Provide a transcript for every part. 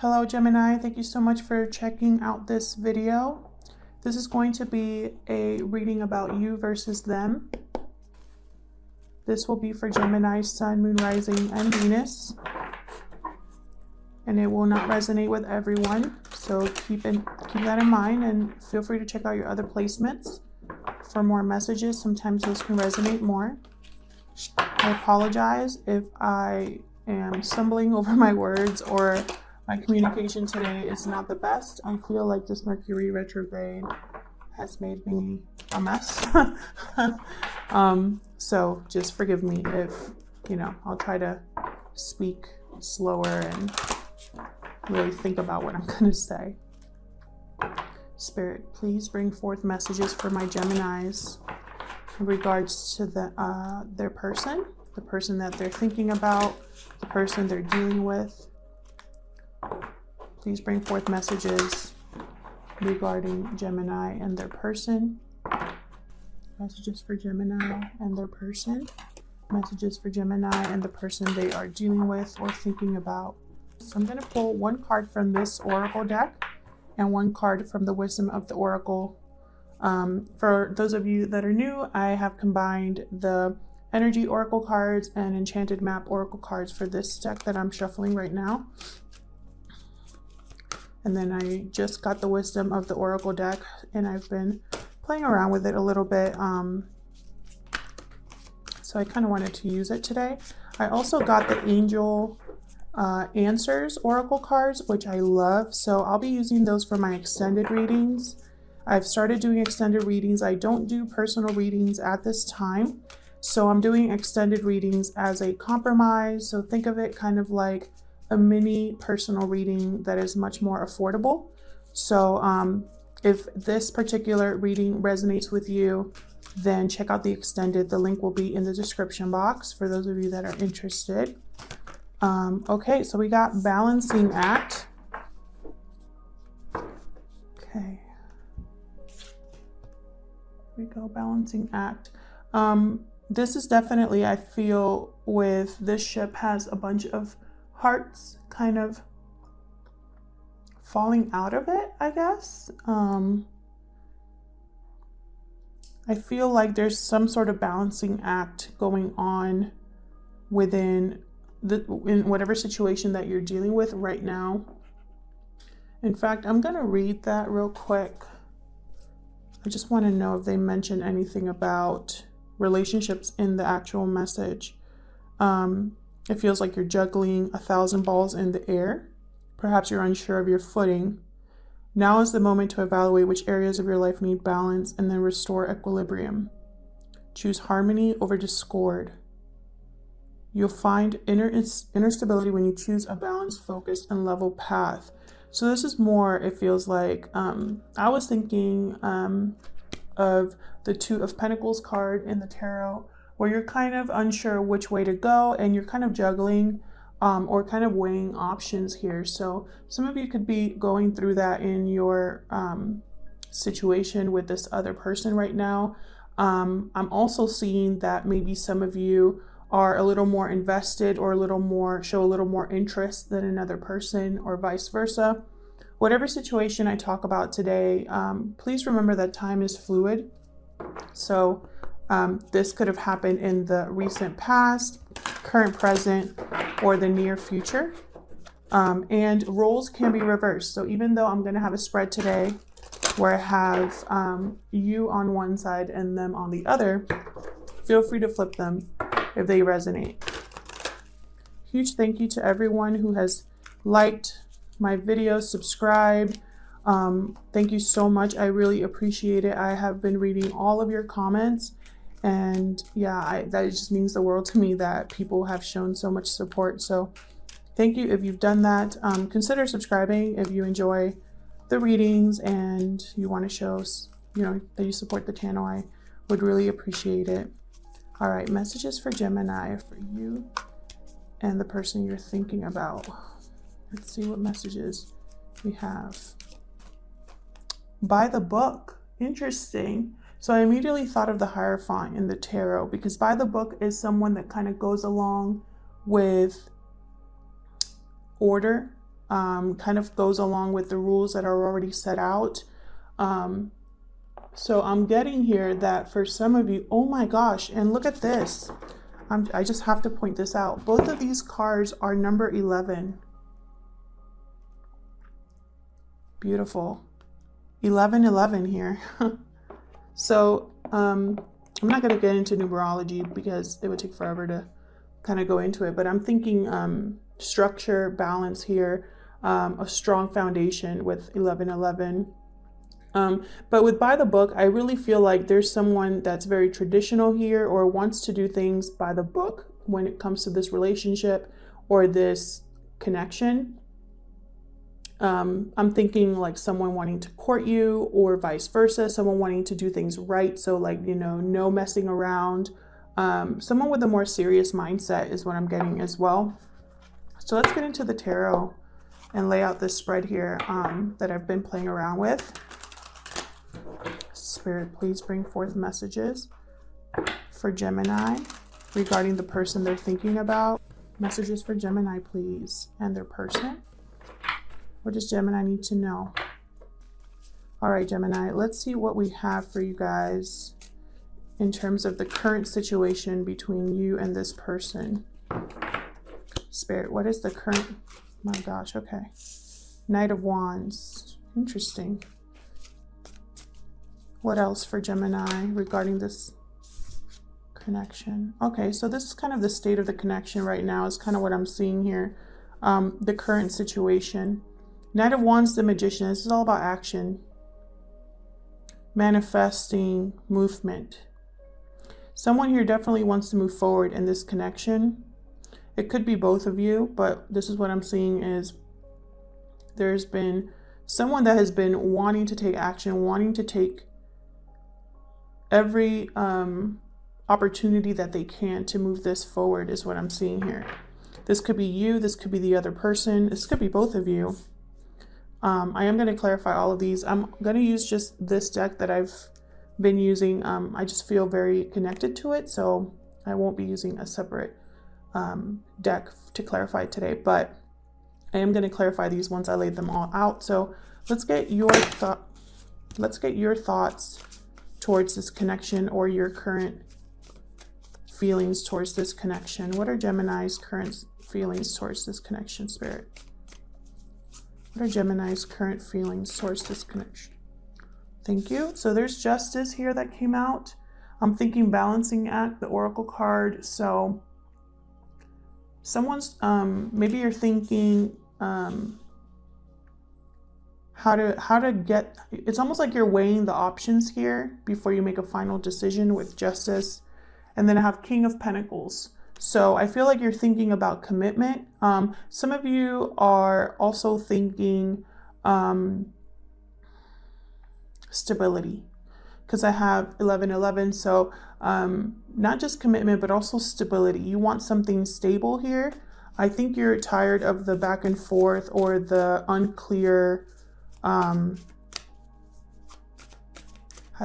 Hello Gemini, thank you so much for checking out this video. This is going to be a reading about you versus them. This will be for Gemini, Sun, Moon, Rising, and Venus. And it will not resonate with everyone, so keep that in mind, and feel free to check out your other placements for more messages. Sometimes those can resonate more. I apologize if I am stumbling over my words or my communication today is not the best. I feel like this Mercury retrograde has made me a mess. So just forgive me if, I'll try to speak slower and really think about what I'm going to say. Spirit, please bring forth messages for my Geminis in regards to their person, the person that they're thinking about, the person they're dealing with. Please bring forth messages regarding Gemini and their person. Messages for Gemini and their person. Messages for Gemini and the person they are dealing with or thinking about. So I'm going to pull one card from this Oracle deck and one card from the Wisdom of the Oracle. For those of you that are new, I have combined the Energy Oracle cards and Enchanted Map Oracle cards for this deck that I'm shuffling right now. And then I just got the Wisdom of the Oracle deck and I've been playing around with it a little bit. So I kind of wanted to use it today. I also got the Angel Answers Oracle cards, which I love. So I'll be using those for my extended readings. I've started doing extended readings. I don't do personal readings at this time. So I'm doing extended readings as a compromise. So think of it kind of like a mini personal reading that is much more affordable. So if this particular reading resonates with you, then check out the extended. The link will be in the description box for those of you that are interested. Okay, so we got Balancing Act. Okay. Here we go, Balancing Act. This is definitely, I feel, with this ship has a bunch of hearts kind of falling out of it, I guess. I feel like there's some sort of balancing act going on in whatever situation that you're dealing with right now. In fact, I'm going to read that real quick. I just want to know if they mention anything about relationships in the actual message. It feels like you're juggling 1,000 balls in the air. Perhaps you're unsure of your footing. Now is the moment to evaluate which areas of your life need balance and then restore equilibrium. Choose harmony over discord. You'll find inner stability when you choose a balanced, focused, and level path. So this is more, it feels like, I was thinking of the Two of Pentacles card in the tarot, where you're kind of unsure which way to go and you're kind of juggling or kind of weighing options here. So some of you could be going through that in your situation with this other person right now. I'm also seeing that maybe some of you are a little more invested or show a little more interest than another person, or vice versa. Whatever situation I talk about today, please remember that time is fluid. So this could have happened in the recent past, current present, or the near future. And roles can be reversed. So even though I'm going to have a spread today where I have you on one side and them on the other, feel free to flip them if they resonate. Huge thank you to everyone who has liked my videos, subscribed. Thank you so much. I really appreciate it. I have been reading all of your comments, and yeah, that just means the world to me that people have shown so much support. So thank you if you've done that. Consider subscribing if you enjoy the readings and you want to show that you support the channel. I would really appreciate it. All right, messages for Gemini for you and the person you're thinking about. Let's see what messages we have. By the book. Interesting. So I immediately thought of the Hierophant in the tarot, because by the book is someone that kind of goes along with order, kind of goes along with the rules that are already set out. So I'm getting here that for some of you, oh my gosh, and look at this. I just have to point this out. Both of these cards are number 11. Beautiful. 11 here. So I'm not going to get into numerology because it would take forever to kind of go into it, but I'm thinking structure, balance here, a strong foundation with 11. But with by the book, I really feel like there's someone that's very traditional here or wants to do things by the book when it comes to this relationship or this connection. I'm thinking like someone wanting to court you or vice versa, someone wanting to do things right. So like, you know, no messing around. Someone with a more serious mindset is what I'm getting as well. So let's get into the tarot and lay out this spread here that I've been playing around with. Spirit, please bring forth messages for Gemini regarding the person they're thinking about. Messages for Gemini, please, and their person. What does Gemini need to know? All right, Gemini, let's see what we have for you guys in terms of the current situation between you and this person. Spirit, what is the current? My gosh, okay. Knight of Wands. Interesting. What else for Gemini regarding this connection? Okay, so this is kind of the state of the connection right now is kind of what I'm seeing here. The current situation. Knight of Wands, the Magician. This is all about action. Manifesting, movement. Someone here definitely wants to move forward in this connection. It could be both of you, but this is what I'm seeing is there's been someone that has been wanting to take action, wanting to take every opportunity that they can to move this forward is what I'm seeing here. This could be you, this could be the other person, this could be both of you. I am going to clarify all of these. I'm going to use just this deck that I've been using. I just feel very connected to it, so I won't be using a separate deck to clarify today, but I am going to clarify these once I laid them all out. So let's get your thoughts towards this connection or your current feelings towards this connection. What are Gemini's current feelings towards this connection, Spirit? What are Gemini's current feelings towards this connection? Thank you. So there's Justice here that came out. I'm thinking balancing act, the Oracle card. So someone's, maybe you're thinking how to get, it's almost like you're weighing the options here before you make a final decision with Justice. And then I have King of Pentacles. So I feel like you're thinking about commitment. Some of you are also thinking stability, because I have 11. So not just commitment, but also stability. You want something stable here. I think you're tired of the back and forth or the unclear, how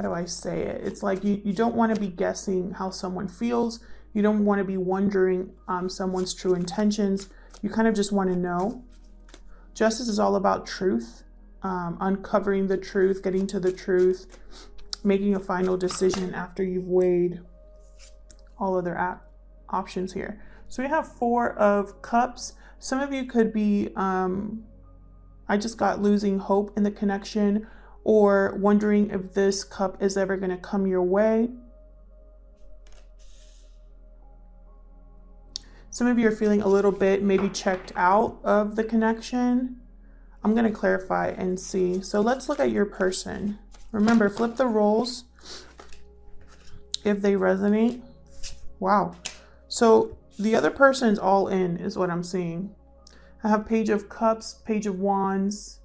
do I say it? It's like you don't want to be guessing how someone feels. You don't want to be wondering someone's true intentions. You kind of just want to know. Justice is all about truth, uncovering the truth, getting to the truth, making a final decision after you've weighed all other options here. So we have 4 of Cups. Some of you could be, I just got losing hope in the connection or wondering if this cup is ever going to come your way. Some of you are feeling a little bit maybe checked out of the connection. I'm going to clarify and see. So let's look at your person. Remember, flip the roles if they resonate. Wow. So the other person's all in is what I'm seeing. I have Page of Cups, Page of Wands,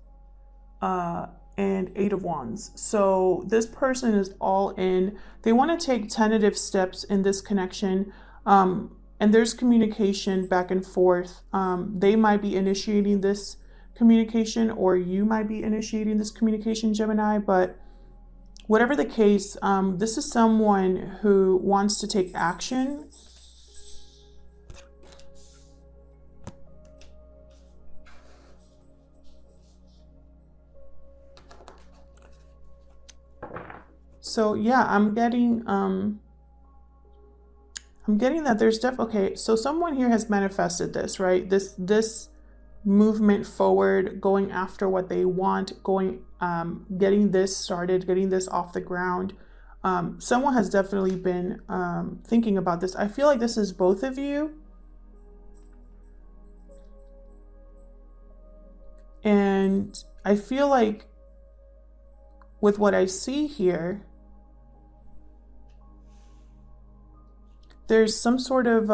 and 8 of Wands. So this person is all in. They want to take tentative steps in this connection. And there's communication back and forth. They might be initiating this communication or you might be initiating this communication, Gemini. But whatever the case, this is someone who wants to take action. So yeah, I'm getting that there's okay, so someone here has manifested this, right? This movement forward, going after what they want, getting this started, getting this off the ground. Someone has definitely been thinking about this. I feel like this is both of you. And I feel like with what I see here, there's some sort of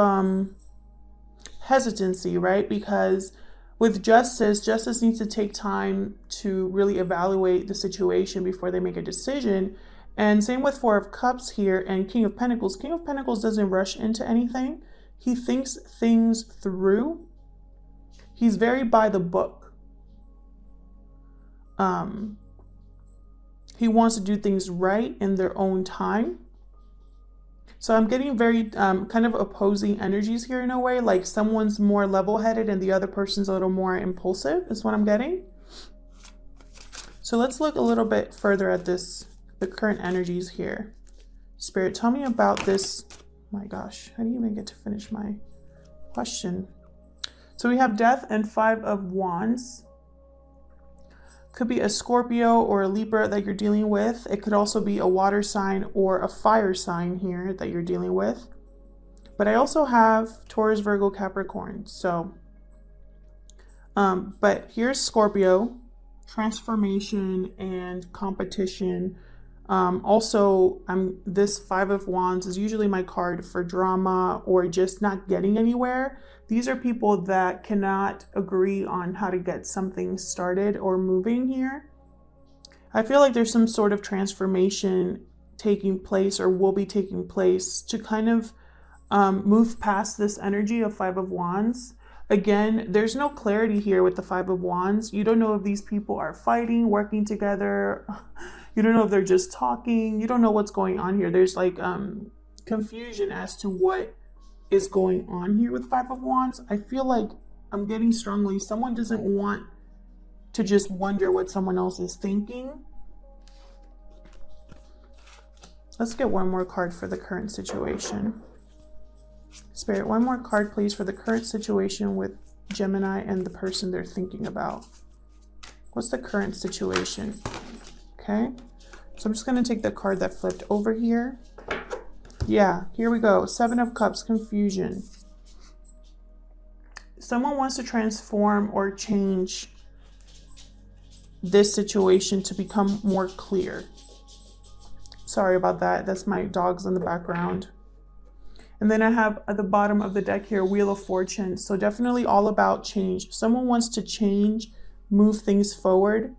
hesitancy, right? Because with justice needs to take time to really evaluate the situation before they make a decision. And same with Four of Cups here and King of Pentacles. King of Pentacles doesn't rush into anything. He thinks things through. He's very by the book. He wants to do things right in their own time. So I'm getting very kind of opposing energies here in a way, like someone's more level-headed and the other person's a little more impulsive is what I'm getting. So let's look a little bit further at this, the current energies here. Spirit, tell me about this. My gosh, I didn't even get to finish my question. So we have Death and Five of Wands. Could be a Scorpio or a Libra that you're dealing with. It could also be a water sign or a fire sign here that you're dealing with. But I also have Taurus, Virgo, Capricorn. So, but here's Scorpio, transformation and competition. Also, this Five of Wands is usually my card for drama or just not getting anywhere. These are people that cannot agree on how to get something started or moving here. I feel like there's some sort of transformation taking place or will be taking place to kind of move past this energy of Five of Wands. Again, there's no clarity here with the Five of Wands. You don't know if these people are fighting, working together. You don't know if they're just talking. You don't know what's going on here. There's like confusion as to what is going on here with Five of Wands. I feel like I'm getting strongly someone doesn't want to just wonder what someone else is thinking. Let's get one more card for the current situation. Spirit, one more card please for the current situation with Gemini and the person they're thinking about. What's the current situation? Okay, so I'm just going to take the card that flipped over here. Yeah, here we go. Seven of Cups, confusion. Someone wants to transform or change this situation to become more clear. Sorry about that. That's my dogs in the background. And then I have at the bottom of the deck here, Wheel of Fortune. So definitely all about change. Someone wants to change, move things forward.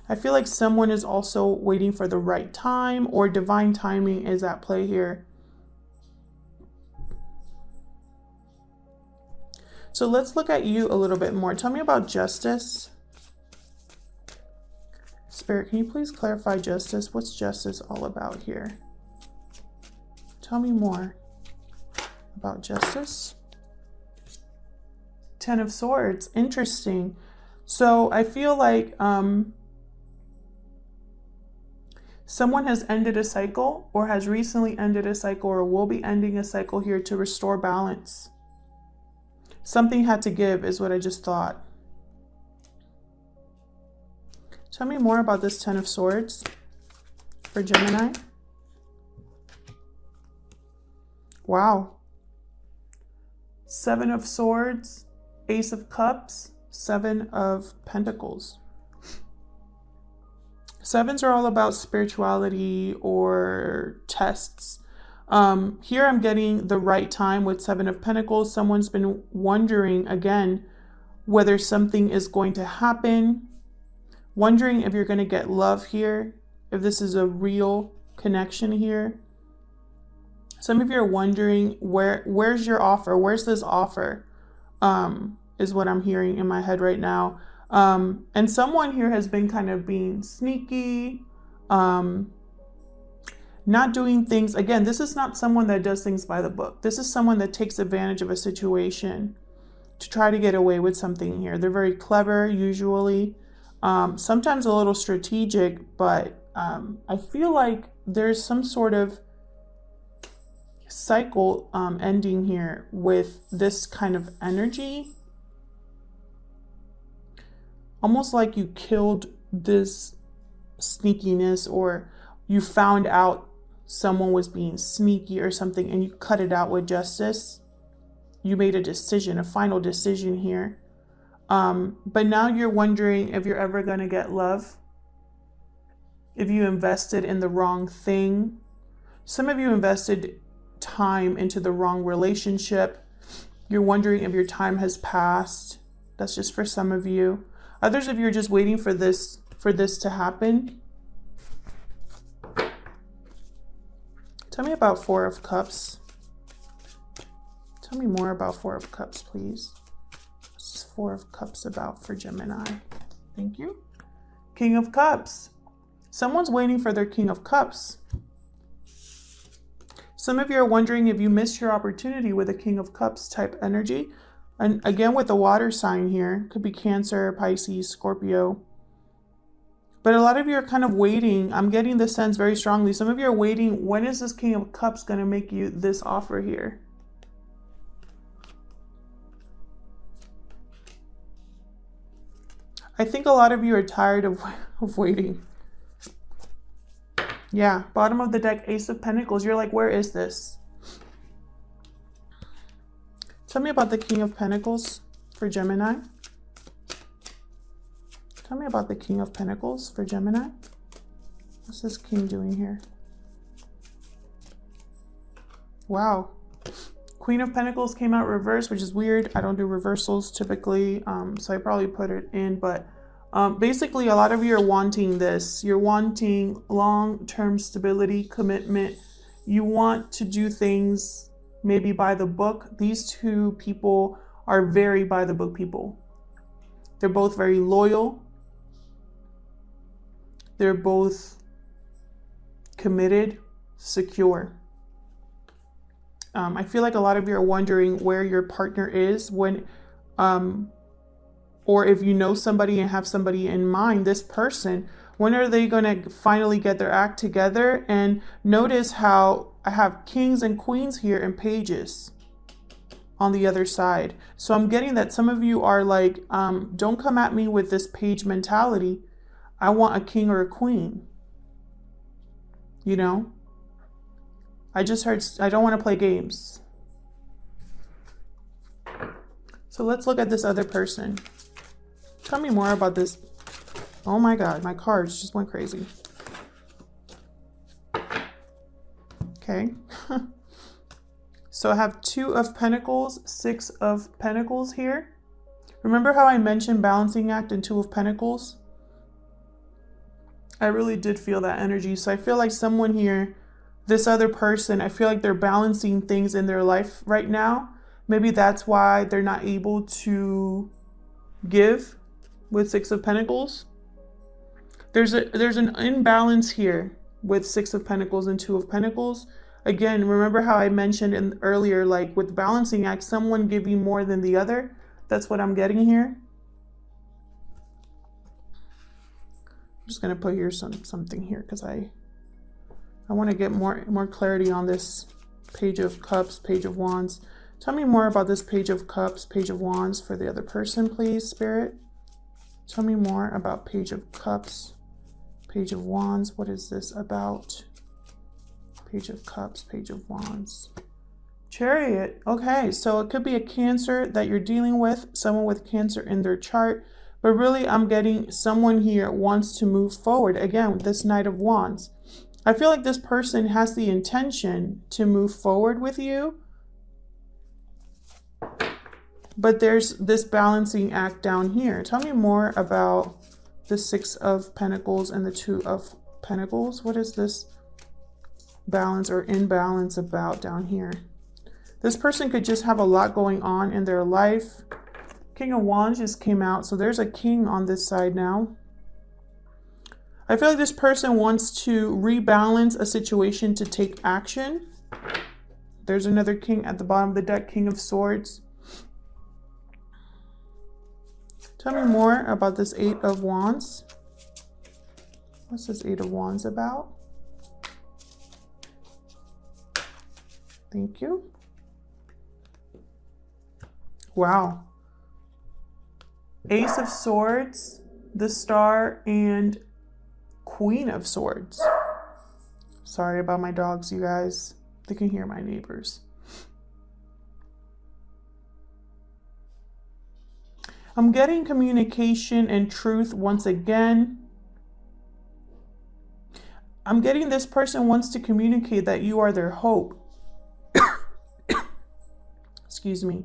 I feel like someone is also waiting for the right time or divine timing is at play here. So let's look at you a little bit more. Tell me about justice. Spirit, can you please clarify justice? What's justice all about here? Tell me more about justice. Ten of Swords, interesting. So I feel like someone has ended a cycle or has recently ended a cycle or will be ending a cycle here to restore balance. Something had to give is what I just thought. Tell me more about this Ten of Swords for Gemini. Wow. Seven of Swords, Ace of Cups, Seven of Pentacles. Sevens are all about spirituality or tests. Here I'm getting the right time with Seven of Pentacles. Someone's been wondering again whether something is going to happen. Wondering if you're going to get love here. If this is a real connection here. Some of you are wondering where's your offer? Where's this offer? Is what I'm hearing in my head right now. And someone here has been kind of being sneaky, not doing things. Again, this is not someone that does things by the book. This is someone that takes advantage of a situation to try to get away with something here. They're very clever, usually. sometimes a little strategic, but I feel like there's some sort of cycle ending here with this kind of energy. Almost like you killed this sneakiness, or you found out someone was being sneaky or something and you cut it out with justice. You made a decision, a final decision here. But now you're wondering if you're ever going to get love. If you invested in the wrong thing. Some of you invested time into the wrong relationship. You're wondering if your time has passed. That's just for some of you. Others of you are just waiting for this to happen. Tell me about Four of Cups. Tell me more about Four of Cups, please. What's Four of Cups about for Gemini? Thank you. King of Cups. Someone's waiting for their King of Cups. Some of you are wondering if you missed your opportunity with a King of Cups type energy. And again, with the water sign here, could be Cancer, Pisces, Scorpio. But a lot of you are kind of waiting. I'm getting this sense very strongly. Some of you are waiting. When is this King of Cups going to make you this offer here? I think a lot of you are tired of waiting. Yeah, bottom of the deck, Ace of Pentacles. You're like, where is this? Tell me about the King of Pentacles for Gemini. Tell me about the King of Pentacles for Gemini. What's this king doing here? Wow. Queen of Pentacles came out reversed, which is weird. I don't do reversals typically, so I probably put it in. But basically, a lot of you are wanting this. You're wanting long-term stability, commitment. You want to do things maybe by the book. These two people are very by the book people. They're both very loyal. They're both committed, secure. I feel like a lot of you are wondering where your partner is when, or if you know somebody and have somebody in mind, this person, when are they going to finally get their act together? And notice how I have kings and queens here and pages on the other side. So I'm getting that some of you are like, don't come at me with this page mentality. I want a king or a queen. You know? I just heard, I don't want to play games. So let's look at this other person. Tell me more about this. Oh my God, my cards just went crazy. Okay. So I have Two of Pentacles, Six of Pentacles here. Remember how I mentioned balancing act and Two of Pentacles? I really did feel that energy. So I feel like someone here, this other person, I feel like they're balancing things in their life right now. Maybe that's why they're not able to give with Six of Pentacles. There's an imbalance here with Six of Pentacles and Two of Pentacles. Again, remember how I mentioned earlier, like with balancing act, someone giving more than the other. That's what I'm getting here. I'm just gonna put here something here because I want to get more clarity on this Page of Cups, Page of Wands. Tell me more about this Page of Cups, Page of Wands for the other person, please, Spirit. Tell me more about Page of Cups, Page of Wands. What is this about? Page of Cups, Page of Wands. Chariot. Okay, so it could be a Cancer that you're dealing with, someone with Cancer in their chart. But really, I'm getting someone here wants to move forward. Again, with this Knight of Wands. I feel like this person has the intention to move forward with you. But there's this balancing act down here. Tell me more about the Six of Pentacles and the Two of Pentacles. What is this balance or imbalance about down here? This person could just have a lot going on in their life. King of Wands just came out. So there's a king on this side now. I feel like this person wants to rebalance a situation to take action. There's another king at the bottom of the deck, King of Swords. Tell me more about this Eight of Wands. What's this Eight of Wands about? Thank you. Wow. Ace of Swords, the Star, and Queen of Swords. Sorry about my dogs, you guys. They can hear my neighbors. I'm getting communication and truth once again. I'm getting this person wants to communicate that you are their hope. Excuse me.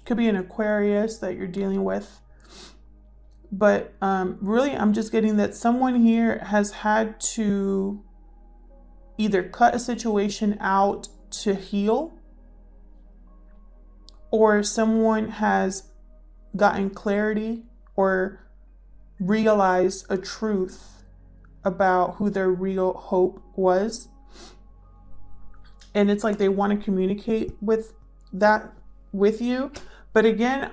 Could be an Aquarius that you're dealing with. But really, I'm just getting that someone here has had to either cut a situation out to heal, or someone has gotten clarity or realized a truth about who their real hope was. And it's like they want to communicate with that with you. But again,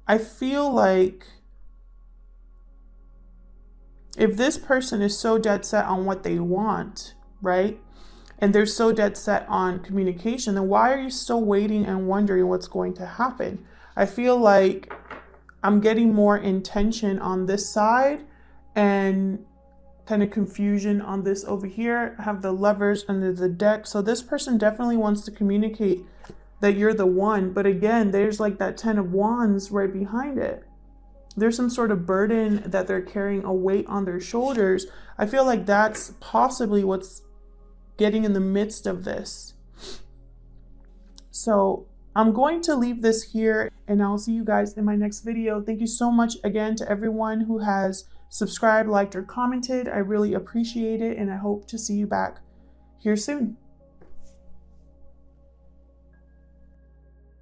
I feel like if this person is so dead set on what they want, right? And they're so dead set on communication, then why are you still waiting and wondering what's going to happen? I feel like I'm getting more intention on this side and kind of confusion on this over here. I have the Lovers under the deck. So this person definitely wants to communicate that you're the one. But again, there's like that 10 of Wands right behind it. There's some sort of burden that they're carrying, a weight on their shoulders. I feel like that's possibly what's getting in the midst of this. So I'm going to leave this here, and I'll see you guys in my next video. Thank you so much again to everyone who has subscribed, liked, or commented. I really appreciate it, and I hope to see you back here soon.